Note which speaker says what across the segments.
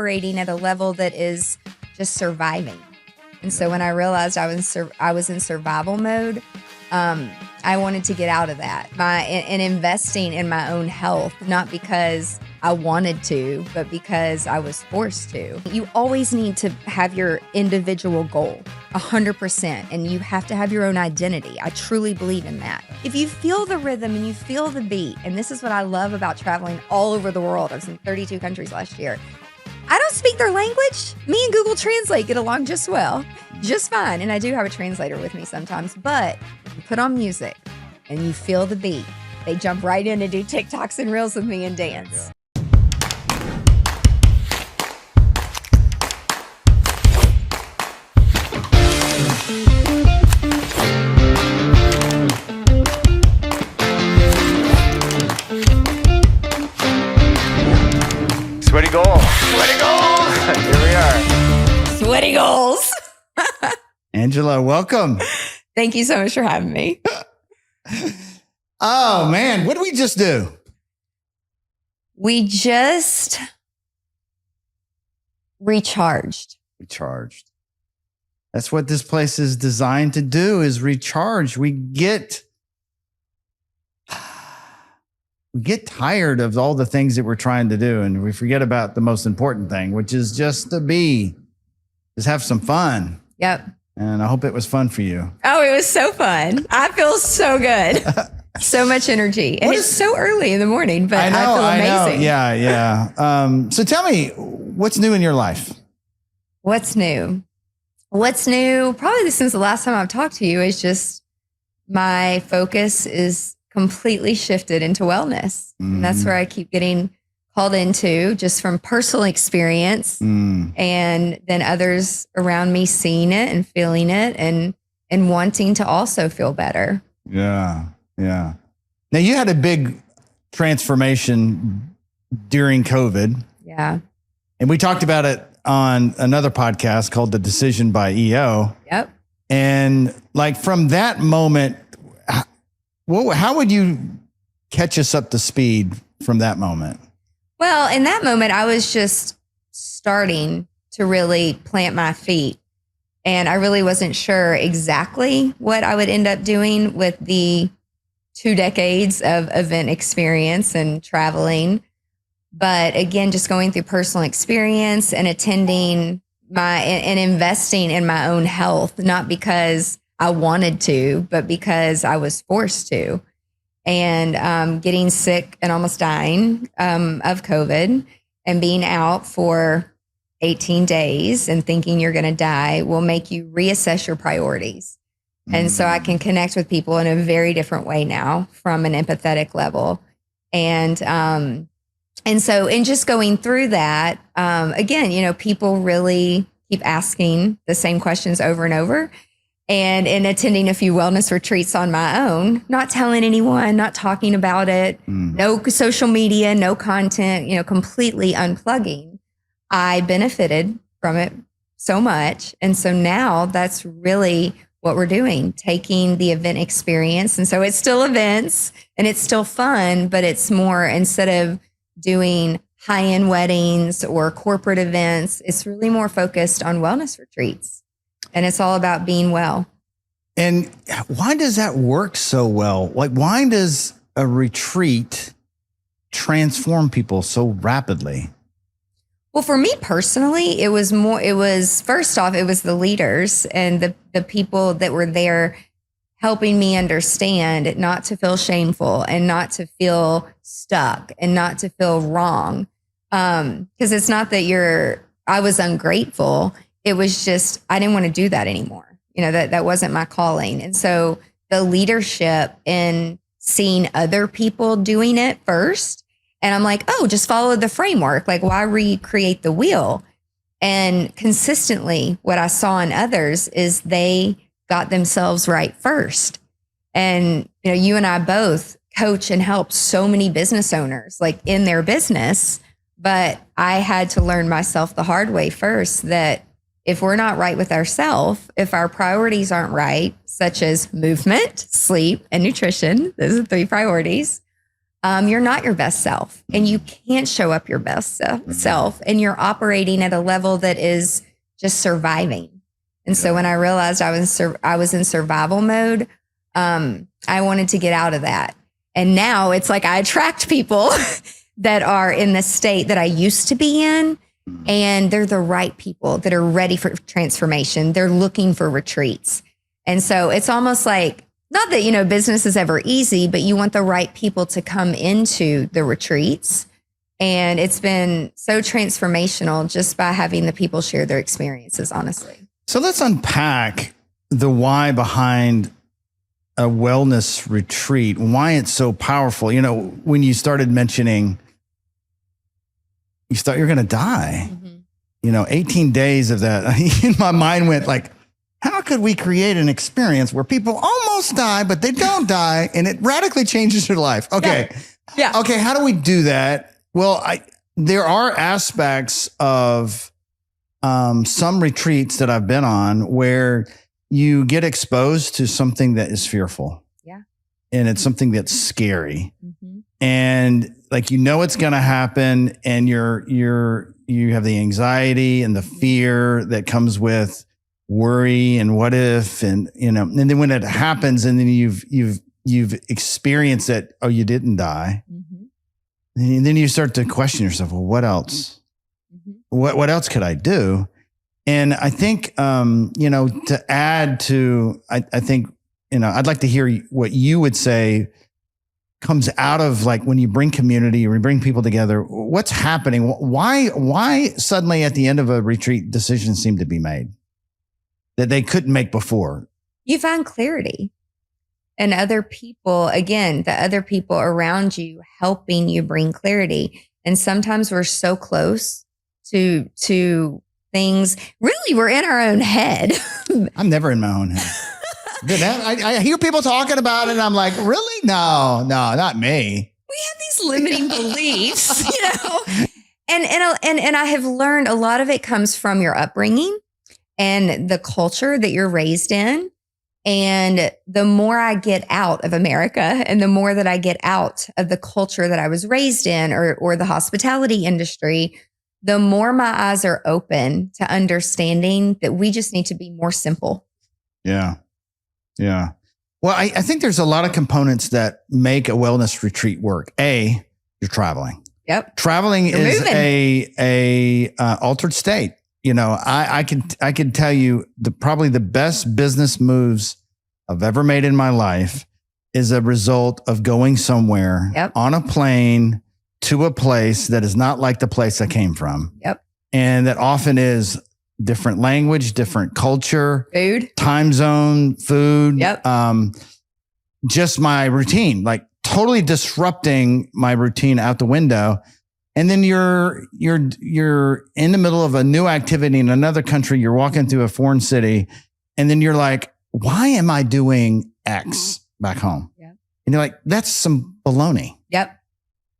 Speaker 1: operating at a level that is just surviving. And so when I realized I was in survival mode, I wanted to get out of that and investing in my own health, not because I wanted to, but because I was forced to. You always need to have your individual goal, 100%, and you have to have your own identity. I truly believe in that. If you feel the rhythm and you feel the beat, and this is what I love about traveling all over the world. I was in 32 countries last year. I don't speak their language. Me and Google Translate get along just well, just fine. And I do have a translator with me sometimes, but you put on music and you feel the beat. They jump right in and do TikToks and Reels with me and dance.
Speaker 2: Sweaty goals. Sweaty goals. Here we are.
Speaker 1: Sweaty goals.
Speaker 3: Angela, welcome.
Speaker 1: Thank you so much for having me.
Speaker 3: Oh, man. What did we just do?
Speaker 1: We just recharged.
Speaker 3: Recharged. That's what this place is designed to do, is recharge. We get tired of all the things that we're trying to do, and we forget about the most important thing, which is just have some fun.
Speaker 1: Yep.
Speaker 3: And I hope it was fun for you.
Speaker 1: Oh, it was so fun. I feel so good. So much energy. And it's so early in the morning, but I feel amazing.
Speaker 3: Yeah. So tell me, what's new in your life?
Speaker 1: What's new? What's new? Probably since the last time I've talked to you is just my focus is completely shifted into wellness. And that's where I keep getting called into, just from personal experience and then others around me seeing it and feeling it and wanting to also feel better.
Speaker 3: Yeah. Yeah. Now you had a big transformation during COVID.
Speaker 1: Yeah.
Speaker 3: And we talked about it on another podcast called The Decision by EO.
Speaker 1: Yep.
Speaker 3: And like from that moment, how would you catch us up to speed from that moment?
Speaker 1: Well, in that moment, I was just starting to really plant my feet. And I really wasn't sure exactly what I would end up doing with the 2 decades of event experience and traveling. But again, just going through personal experience and attending and investing in my own health, not because I wanted to, but because I was forced to. And getting sick and almost dying of COVID and being out for 18 days and thinking you're going to die will make you reassess your priorities. And so I can connect with people in a very different way now from an empathetic level. And so in just going through that, again, people really keep asking the same questions over and over. And in attending a few wellness retreats on my own, not telling anyone, not talking about it, no social media, no content, completely unplugging, I benefited from it so much. And so now that's really what we're doing, taking the event experience. And so it's still events and it's still fun, but it's more, instead of doing high-end weddings or corporate events, it's really more focused on wellness retreats. And it's all about being well.
Speaker 3: And why does that work so well? Like, why does a retreat transform people so rapidly?
Speaker 1: Well, for me personally, first off, it was the leaders and the people that were there helping me understand not to feel shameful and not to feel stuck and not to feel wrong. Because it's not that I was ungrateful. It was just, I didn't want to do that anymore. That wasn't my calling. And so the leadership in seeing other people doing it first. And I'm like, oh, just follow the framework. Like, why recreate the wheel? And consistently what I saw in others is they got themselves right first. And, you and I both coach and help so many business owners like in their business, but I had to learn myself the hard way first that if we're not right with ourselves, if our priorities aren't right, such as movement, sleep, and nutrition, those are 3 priorities, you're not your best self and you can't show up your best self. And you're operating at a level that is just surviving. And so when I realized I was in survival mode, I wanted to get out of that. And now it's like I attract people that are in the state that I used to be in. And they're the right people that are ready for transformation. They're looking for retreats. And so it's almost like, not that, business is ever easy, but you want the right people to come into the retreats. And it's been so transformational just by having the people share their experiences, honestly.
Speaker 3: So let's unpack the why behind a wellness retreat, why it's so powerful. When you started mentioning you thought you're going to die, 18 days of that, in my mind went like, how could we create an experience where people almost die, but they don't die, and it radically changes their life? Okay.
Speaker 1: Yeah.
Speaker 3: Okay. How do we do that? Well, there are aspects of some retreats that I've been on where you get exposed to something that is fearful.
Speaker 1: Yeah.
Speaker 3: And it's something that's scary. And like, it's going to happen, and you have the anxiety and the fear that comes with worry and what if, and and then when it happens, and then you've experienced that, oh, you didn't die. And then you start to question yourself, well, what else? What else could I do? And I think, to add to, I think, I'd like to hear what you would say comes out of, like, when you bring community or you bring people together, what's happening? Why suddenly at the end of a retreat decisions seem to be made that they couldn't make before?
Speaker 1: You find clarity. And other people, again, the other people around you helping you bring clarity. And sometimes we're so close to things. Really, we're in our own head.
Speaker 3: I'm never in my own head. I hear people talking about it, and I'm like, really? No, not me.
Speaker 1: We have these limiting beliefs, And I have learned a lot of it comes from your upbringing and the culture that you're raised in. And the more I get out of America and the more that I get out of the culture that I was raised in or the hospitality industry, the more my eyes are open to understanding that we just need to be more simple.
Speaker 3: Yeah. Yeah. Well, I think there's a lot of components that make a wellness retreat work. You're traveling.
Speaker 1: Yep.
Speaker 3: Traveling is
Speaker 1: moving.
Speaker 3: a altered state. I can tell you probably the best business moves I've ever made in my life is a result of going somewhere on a plane to a place that is not like the place I came from.
Speaker 1: Yep.
Speaker 3: And that often is different language, different culture,
Speaker 1: food,
Speaker 3: time zone, food.
Speaker 1: Yep.
Speaker 3: Just my routine, like totally disrupting my routine out the window. And then you're in the middle of a new activity in another country. You're walking through a foreign city, and then you're like, why am I doing X back home?
Speaker 1: Yep.
Speaker 3: And you're like, that's some baloney.
Speaker 1: Yep.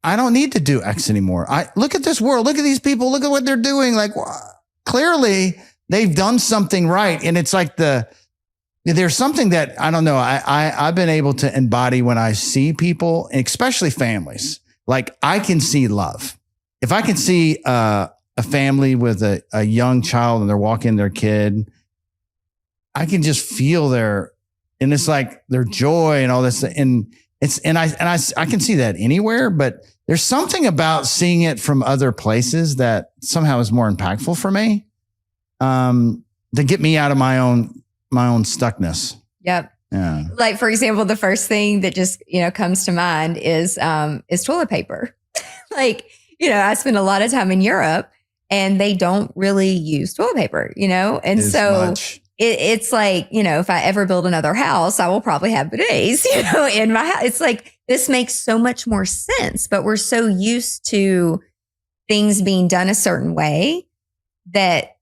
Speaker 3: I don't need to do X anymore. Look at this world. Look at these people. Look at what they're doing. Like, clearly they've done something right. And it's like there's something that, I don't know, I've been able to embody when I see people, especially families. Like, I can see love. If I can see a family with a young child and they're walking their kid, I can just feel and it's like their joy and all this. And I can see that anywhere, but there's something about seeing it from other places that somehow is more impactful for me, to get me out of my own stuckness.
Speaker 1: Yep.
Speaker 3: Yeah.
Speaker 1: Like, for example, the first thing that just, comes to mind is toilet paper. Like, I spend a lot of time in Europe and they don't really use toilet paper, and so it's like, if I ever build another house, I will probably have bidets, in my house. It's like, this makes so much more sense, but we're so used to things being done a certain way that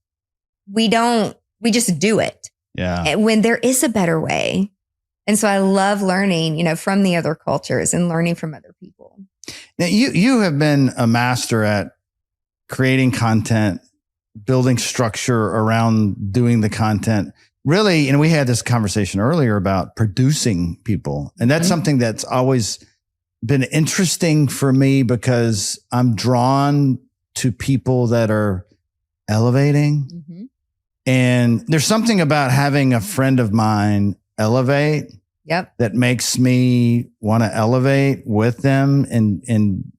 Speaker 1: we just do it.
Speaker 3: Yeah.
Speaker 1: When there is a better way. And so I love learning, from the other cultures and learning from other people.
Speaker 3: Now, you have been a master at creating content, building structure around doing the content. Really, and we had this conversation earlier about producing people. And that's something that's always been interesting for me because I'm drawn to people that are elevating.
Speaker 1: Mm-hmm.
Speaker 3: And there's something about having a friend of mine elevate that makes me want to elevate with them. And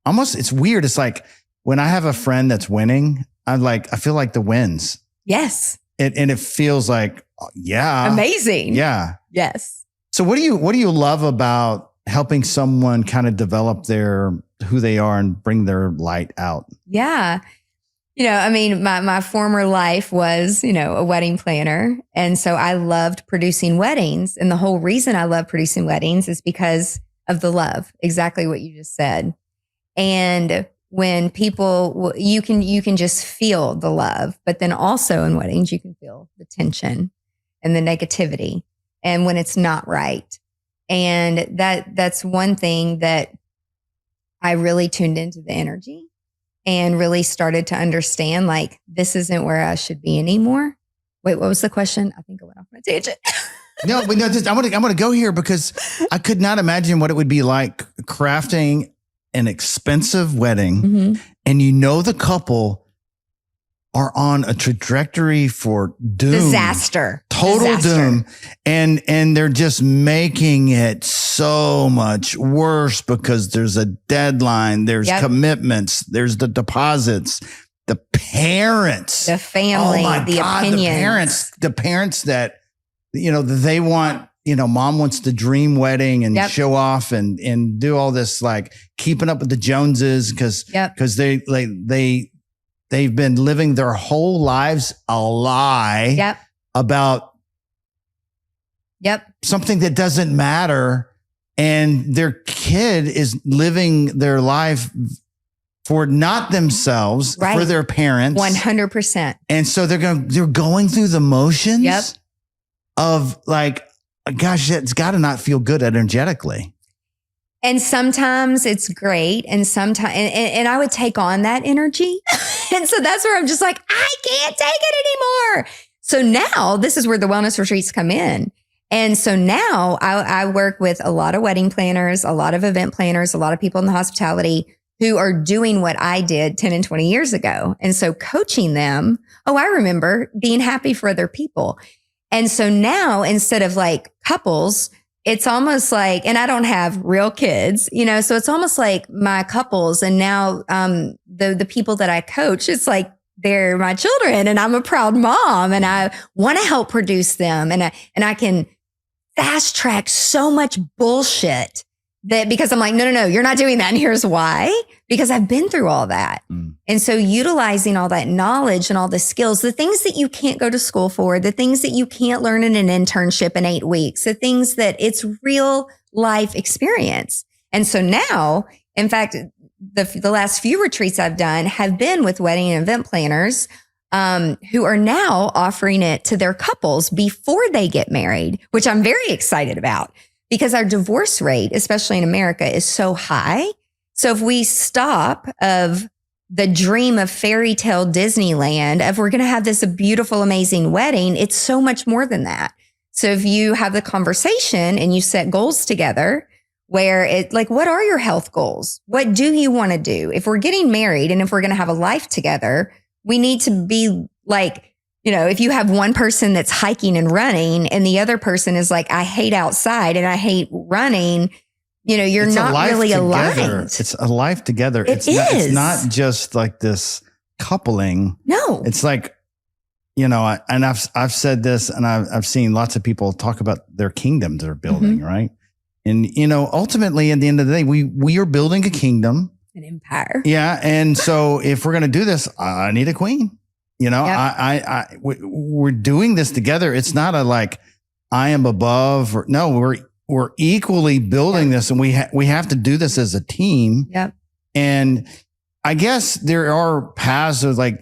Speaker 3: almost, it's weird. It's like when I have a friend that's winning, I feel like the wins.
Speaker 1: Yes.
Speaker 3: And it feels like, yeah.
Speaker 1: Amazing.
Speaker 3: Yeah.
Speaker 1: Yes.
Speaker 3: So what do you love about helping someone kind of develop who they are and bring their light out?
Speaker 1: Yeah. I mean, my former life was, a wedding planner. And so I loved producing weddings. And the whole reason I love producing weddings is because of the love, exactly what you just said. And when people, you can just feel the love, but then also in weddings, you can feel the tension and the negativity and when it's not right. And that's one thing that I really tuned into the energy and really started to understand, like, this isn't where I should be anymore. Wait, what was the question? I think I went off my tangent.
Speaker 3: No, I'm going to go here because I could not imagine what it would be like crafting an expensive wedding.
Speaker 1: Mm-hmm.
Speaker 3: And the couple are on a trajectory for doom.
Speaker 1: Disaster.
Speaker 3: Total doom. And they're just making it so much worse because there's a deadline, there's commitments, there's the deposits, the parents,
Speaker 1: the family, the opinions.
Speaker 3: The parents that, they want, mom wants the dream wedding and show off and do all this, like keeping up with the Joneses because they've been living their whole lives a lie about something that doesn't matter. And their kid is living their life for not themselves, for their parents.
Speaker 1: 100%.
Speaker 3: And so they're going through the motions of like, gosh, it's got to not feel good energetically.
Speaker 1: And sometimes it's great. And sometimes, and I would take on that energy. And so that's where I'm just like, I can't take it anymore. So now this is where the wellness retreats come in. And so now I work with a lot of wedding planners, a lot of event planners, a lot of people in the hospitality who are doing what I did 10 and 20 years ago. And so coaching them, I remember being happy for other people. And so now instead of like couples, it's almost like, and I don't have real kids, so it's almost like my couples and now the people that I coach, it's like they're my children and I'm a proud mom and I want to help produce them. And I can fast track so much bullshit that because I'm like, no, you're not doing that. And here's why, because I've been through all that. And so utilizing all that knowledge and all the skills, the things that you can't go to school for, the things that you can't learn in an internship in 8 weeks, the things that it's real life experience. And so now, in fact, the last few retreats I've done have been with wedding and event planners who are now offering it to their couples before they get married, which I'm very excited about because our divorce rate, especially in America, is so high. So if we stop of the dream of fairy tale Disneyland, if we're going to have this beautiful, amazing wedding, it's so much more than that. So if you have the conversation and you set goals together where it like, what are your health goals? What do you want to do? If we're getting married and if we're going to have a life together, we need to be like, if you have one person that's hiking and running and the other person is like, I hate outside and I hate running, you're not really aligned.
Speaker 3: It's a life together. It's not just like this coupling.
Speaker 1: No.
Speaker 3: It's like, and I've said this and I've seen lots of people talk about their kingdoms they're building, right? And, ultimately at the end of the day, we are building a kingdom.
Speaker 1: An empire.
Speaker 3: Yeah. And so if we're going to do this, I need a queen. We're doing this together. It's not a like, I am above or no, we're equally building this and we have to do this as a team.
Speaker 1: Yep.
Speaker 3: And I guess there are paths of like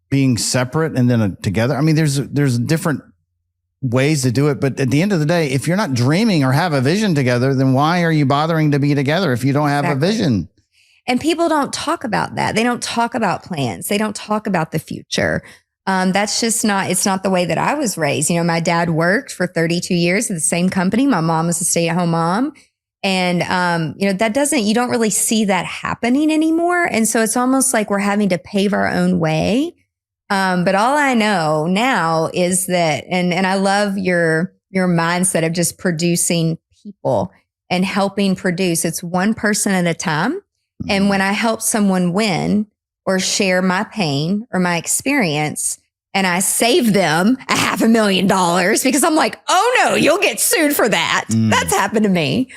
Speaker 3: being separate and then together. I mean, there's different ways to do it. But at the end of the day, if you're not dreaming or have a vision together, then why are you bothering to be together if you don't have a vision?
Speaker 1: And people don't talk about that. They don't talk about plans. They don't talk about the future. That's just it's not the way that I was raised. My dad worked for 32 years at the same company. My mom was a stay-at-home mom. And, you don't really see that happening anymore. And so it's almost like we're having to pave our own way. But all I know now is that, and I love your mindset of just producing people and helping produce. It's one person at a time. And when I help someone win or share my pain or my experience, and I save them $500,000 because I'm like, oh no, you'll get sued for that. That's happened to me.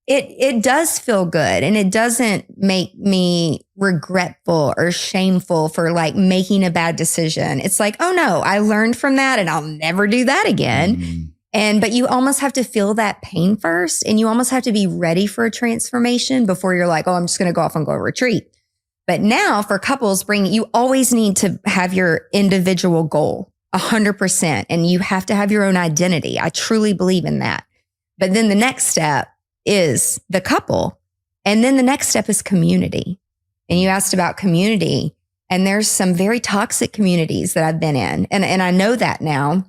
Speaker 1: It does feel good, and it doesn't make me regretful or shameful for like making a bad decision. It's like, oh no, I learned from that and I'll never do that again. But you almost have to feel that pain first, and you almost have to be ready for a transformation before you're like, oh, I'm just going to go off and go retreat. But now for couples, you always need to have your individual goal 100%, and you have to have your own identity. I truly believe in that. But then the next step is the couple. And then the next step is community. And you asked about community, and there's some very toxic communities that I've been in. And I know that now.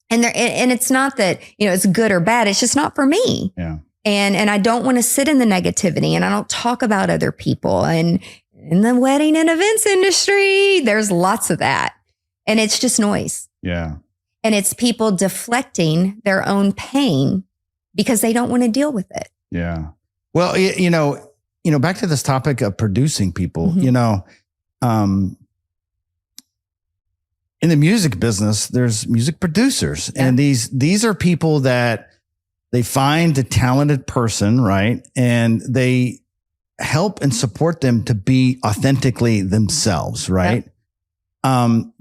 Speaker 1: And it's not that, it's good or bad. It's just not for me.
Speaker 3: Yeah.
Speaker 1: And I don't want to sit in the negativity, and I don't talk about other people. And in the wedding and events industry, there's lots of that. And it's just noise.
Speaker 3: Yeah.
Speaker 1: And it's people deflecting their own pain because they don't want to deal with it.
Speaker 3: Yeah. Well, back to this topic of producing people, in the music business, there's music producers, and these are people that they find a talented person, right? And they help and support them to be authentically themselves, right?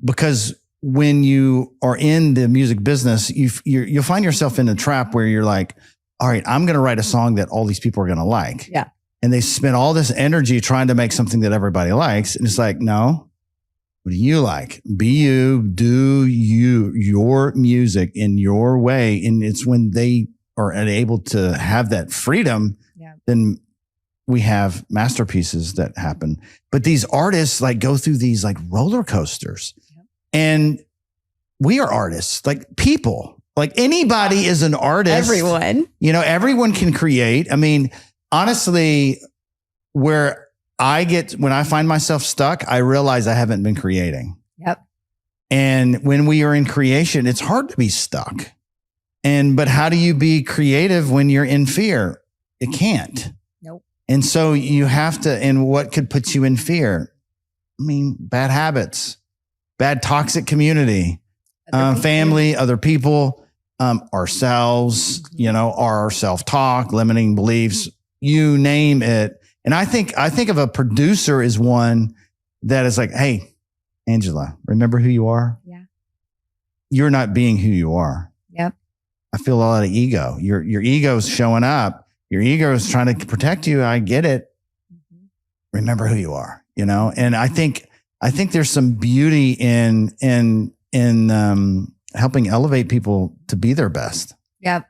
Speaker 3: Because when you are in the music business, you'll find yourself in a trap where you're like, all right, I'm going to write a song that all these people are going to like.
Speaker 1: Yeah.
Speaker 3: And they spend all this energy trying to make something that everybody likes. And it's like, no, what do you like? Be you, do your music in your way. And it's when they are able to have that freedom, then we have masterpieces that happen. But these artists like go through these like roller coasters. And we are artists, like people, like anybody is an artist.
Speaker 1: Everyone.
Speaker 3: Everyone can create. I mean, honestly, when I find myself stuck, I realize I haven't been creating.
Speaker 1: Yep.
Speaker 3: And when we are in creation, it's hard to be stuck. But how do you be creative when you're in fear? It can't.
Speaker 1: Nope.
Speaker 3: And so you have to, and what could put you in fear? I mean, bad habits, bad toxic community, family, other people, ourselves, our self-talk, limiting beliefs, you name it. And I think of a producer as one that is like, hey, Angela, remember who you are?
Speaker 1: Yeah.
Speaker 3: You're not being who you are.
Speaker 1: Yep.
Speaker 3: I feel a lot of ego. Your ego's showing up. Your ego is trying to protect you. I get it. Remember who you are, And I think there's some beauty in helping elevate people to be their best.
Speaker 1: Yep.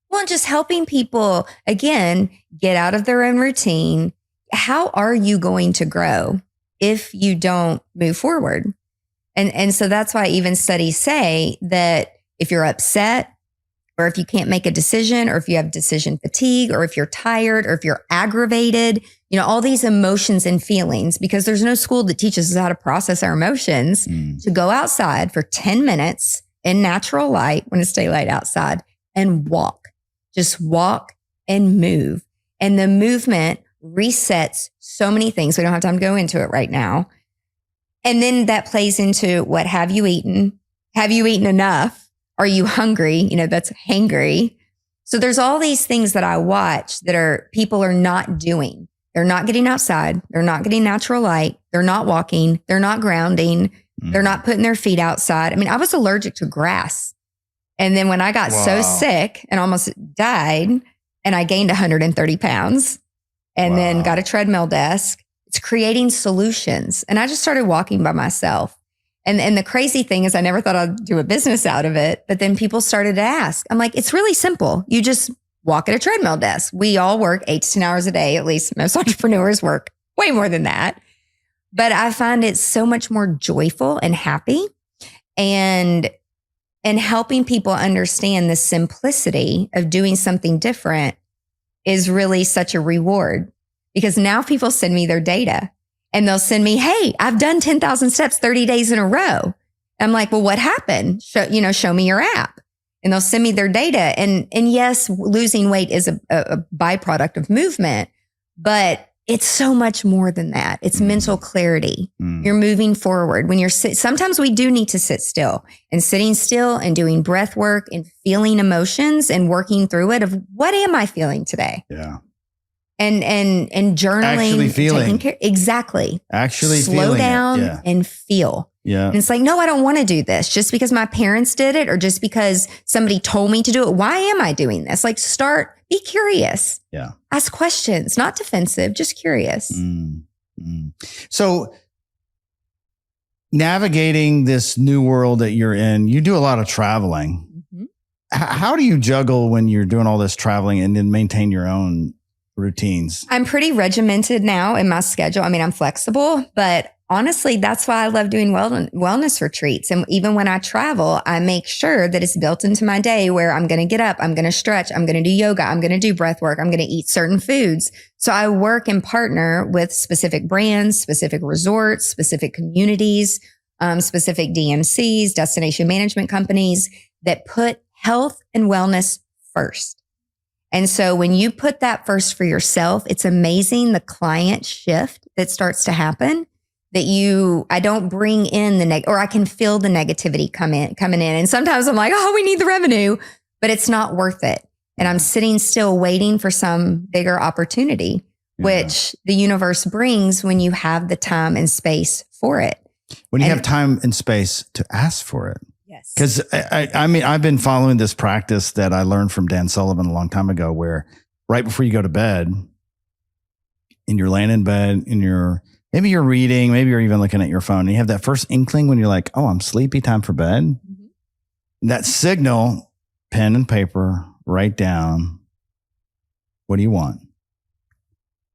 Speaker 1: Well, just helping people, again, get out of their own routine. How are you going to grow if you don't move forward? And so that's why even studies say that if you're upset, or if you can't make a decision, or if you have decision fatigue, or if you're tired, or if you're aggravated, all these emotions and feelings, because there's no school that teaches us how to process our emotions, to go outside for 10 minutes in natural light when it's daylight outside and walk. Just walk and move. And the movement resets so many things. We don't have time to go into it right now. And then that plays into what have you eaten? Have you eaten enough? Are you hungry? That's hangry. So there's all these things that I watch that people are not doing. They're not getting outside. They're not getting natural light. They're not walking. They're not grounding. They're not putting their feet outside. I mean, I was allergic to grass. And then when I got so sick and almost died, and I gained 130 pounds and then got a treadmill desk, it's creating solutions. And I just started walking by myself. And the crazy thing is I never thought I'd do a business out of it. But then people started to ask. I'm like, it's really simple. You just walk at a treadmill desk. We all work 8 to 10 hours a day. At least most entrepreneurs work way more than that. But I find it so much more joyful and happy, and helping people understand the simplicity of doing something different is really such a reward because now people send me their data and they'll send me, hey, I've done 10,000 steps 30 days in a row. I'm like, well, what happened? Show me your app. And they'll send me their data. And yes, losing weight is a byproduct of movement, but it's so much more than that. It's mental clarity. You're moving forward. When sometimes we do need to sit still, and sitting still and doing breath work and feeling emotions and working through it of what am I feeling today?
Speaker 3: Yeah.
Speaker 1: And journaling.
Speaker 3: Actually feeling.
Speaker 1: Exactly.
Speaker 3: Actually
Speaker 1: slow
Speaker 3: feeling
Speaker 1: down and feel.
Speaker 3: Yeah.
Speaker 1: And it's like, no, I don't want to do this just because my parents did it or just because somebody told me to do it. Why am I doing this? Like be curious.
Speaker 3: Yeah.
Speaker 1: Ask questions, not defensive, just curious.
Speaker 3: So navigating this new world that you're in, you do a lot of traveling. How do you juggle when you're doing all this traveling and then maintain your own routines?
Speaker 1: I'm pretty regimented now in my schedule. I mean, I'm flexible, but honestly, that's why I love doing wellness retreats. And even when I travel, I make sure that it's built into my day where I'm going to get up, I'm going to stretch, I'm going to do yoga, I'm going to do breath work, I'm going to eat certain foods. So I work and partner with specific brands, specific resorts, specific communities, specific DMCs, destination management companies that put health and wellness first. And so when you put that first for yourself, it's amazing the client shift that starts to happen. I don't bring in or I can feel the negativity coming in. And sometimes I'm like, oh, we need the revenue, but it's not worth it. And I'm sitting still waiting for some bigger opportunity, which the universe brings when you have the time and space for it.
Speaker 3: When you have time and space to ask for it.
Speaker 1: Yes.
Speaker 3: Because I mean, I've been following this practice that I learned from Dan Sullivan a long time ago, where right before you go to bed, and you're laying in bed and maybe you're reading, maybe you're even looking at your phone, and you have that first inkling when you're like, oh, I'm sleepy, time for bed. That signal, pen and paper, write down, what do you want?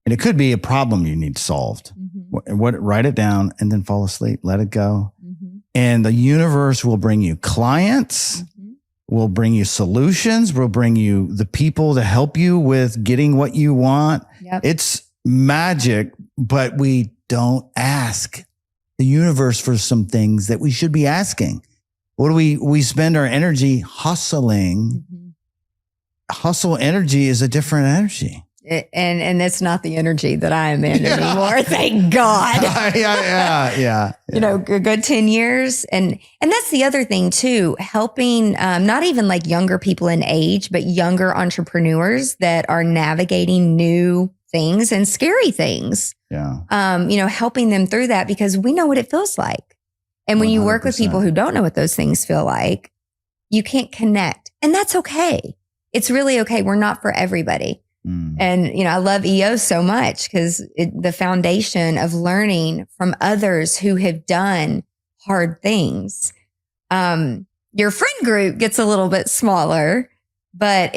Speaker 3: And it could be a problem you need solved. Write it down and then fall asleep, let it go. And the universe will bring you clients, will bring you solutions, will bring you the people to help you with getting what you want.
Speaker 1: Yep.
Speaker 3: It's magic, but we don't ask the universe for some things that we should be asking. What do we spend our energy hustling? Hustle energy is a different energy.
Speaker 1: And it's not the energy that I am in anymore. Thank God.
Speaker 3: Yeah.
Speaker 1: A good 10 years. And that's the other thing too, helping, not even like younger people in age, but younger entrepreneurs that are navigating new things and scary things. Yeah. Helping them through that because we know what it feels like. And when 100%. You work with people who don't know what those things feel like, you can't connect. And that's okay. It's really okay. We're not for everybody. And, I love EO so much because the foundation of learning from others who have done hard things. Your friend group gets a little bit smaller, but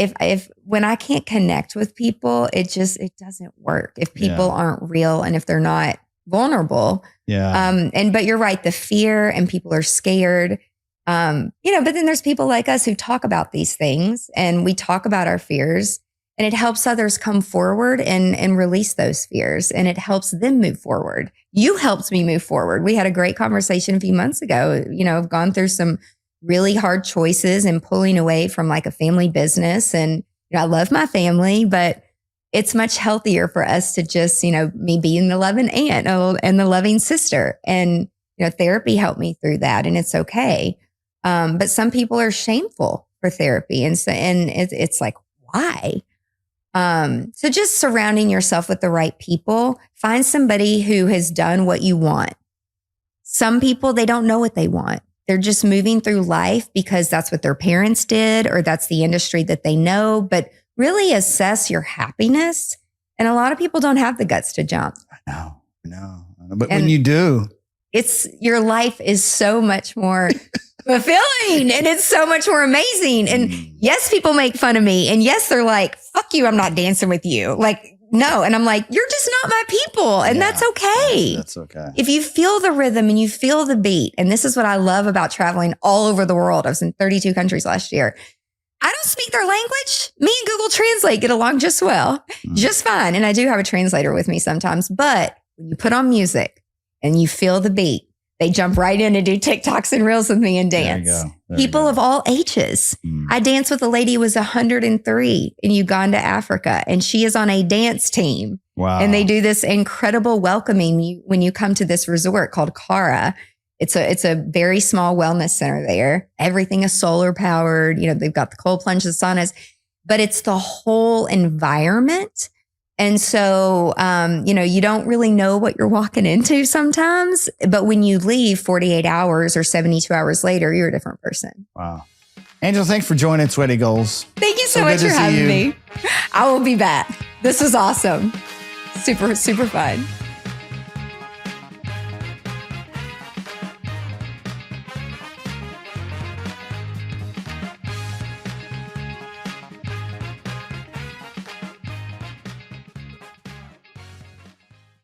Speaker 1: when I can't connect with people, it doesn't work if people aren't real and if they're not vulnerable. Yeah. But you're right. The fear and people are scared. But then there's people like us who talk about these things and we talk about our fears. And it helps others come forward and release those fears. And it helps them move forward. You helped me move forward. We had a great conversation a few months ago. I've gone through some really hard choices and pulling away from like a family business. And I love my family, but it's much healthier for us to just, me being the loving aunt and the loving sister. And, therapy helped me through that. And it's okay. But some people are shameful for therapy. And it's like, why? So just surrounding yourself with the right people, find somebody who has done what you want. Some people, they don't know what they want. They're just moving through life because that's what their parents did, or that's the industry that they know, but really assess your happiness. And a lot of people don't have the guts to jump.
Speaker 3: I know. But when you do,
Speaker 1: your life is so much more fulfilling and it's so much more amazing. And yes, people make fun of me. And yes, they're like, fuck you, I'm not dancing with you. Like, no. And I'm like, you're just not my people. And that's okay.
Speaker 3: That's okay.
Speaker 1: If you feel the rhythm and you feel the beat, and this is what I love about traveling all over the world. I was in 32 countries last year. I don't speak their language. Me and Google Translate get along just well, just fine. And I do have a translator with me sometimes. But when you put on music and you feel the beat, they jump right in and do TikToks and reels with me and dance. People of all ages. I danced with a lady who was 103 in Uganda, Africa, and she is on a dance team.
Speaker 3: Wow.
Speaker 1: And they do this incredible welcoming when you come to this resort called Kara. It's a very small wellness center there. Everything is solar powered. You know, they've got the cold plunge, the saunas, but it's the whole environment. And so, you know, you don't really know what you're walking into sometimes, but when you leave 48 hours or 72 hours later, you're a different person.
Speaker 3: Wow. Angela, thanks for joining Sweaty Goals.
Speaker 1: Thank you so much for having me. I will be back. This was awesome. Super, super fun.